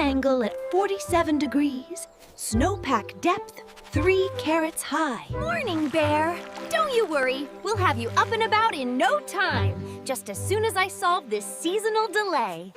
angle at 47 degrees. Snowpack depth 3 carats high. Morning, Bear. Don't you worry. We'll have you up and about in no time. Just as soon as I solve this seasonal delay.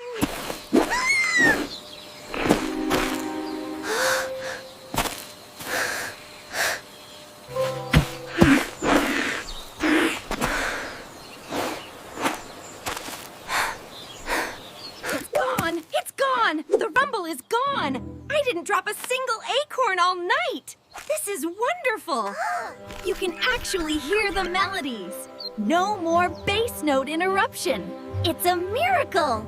It's gone! The rumble is gone! I didn't drop a single acorn all night! This is wonderful! You can actually hear the melodies. No more bass note interruption. It's a miracle!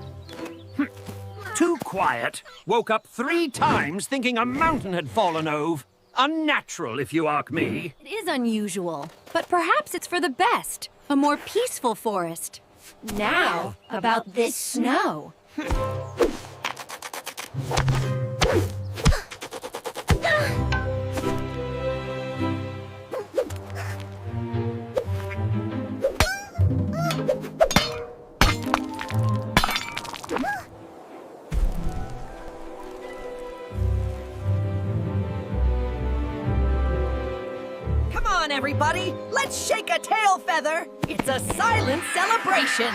Too quiet. Woke up 3 times thinking a mountain had fallen over. Unnatural, if you ask me. It is unusual, but perhaps it's for the best. A more peaceful forest. Now, about this snow. Come on, everybody! Let's shake a tail feather! It's a silent celebration!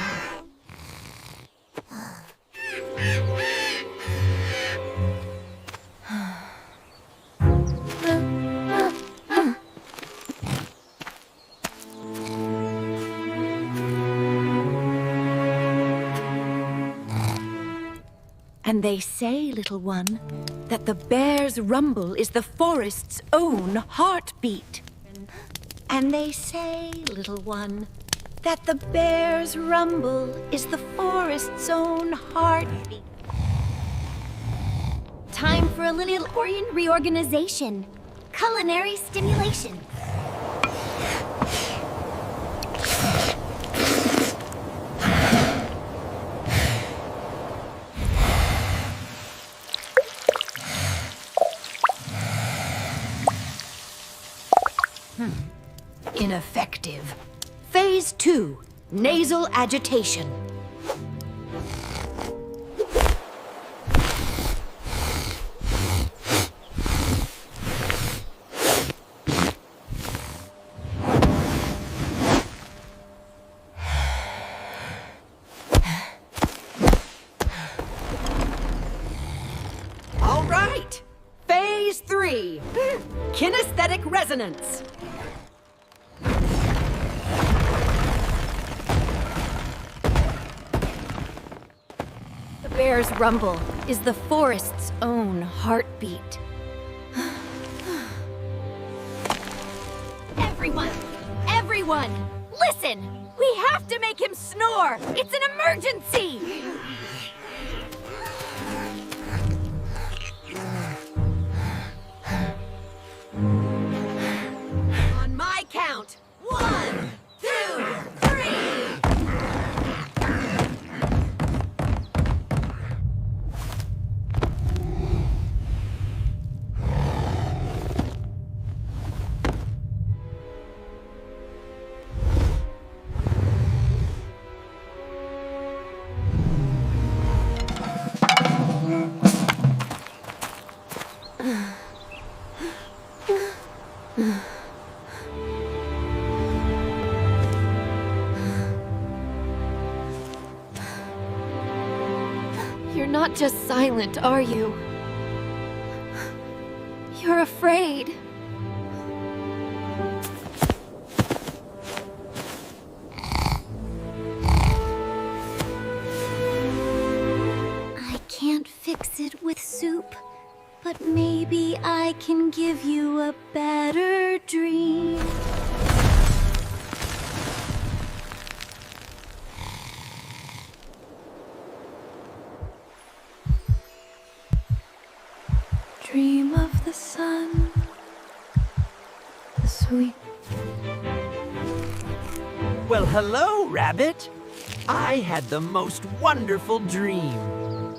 And they say, little one, that the bear's rumble is the forest's own heartbeat. And they say, little one, that the bear's rumble is the forest's own heartbeat. Time for a little reorganization. Culinary stimulation. Ineffective. Phase 2, nasal agitation. All right! Phase 3, kinesthetic resonance. The bear's rumble is the forest's own heartbeat. Everyone, listen! We have to make him snore! It's an emergency! On my count, 1, 2, 3! You're not just silent, are you? You're afraid. I can't fix it with soup, but maybe I can give you a better dream. Dream of the sun, the sweet. Well, hello, Rabbit. I had the most wonderful dream.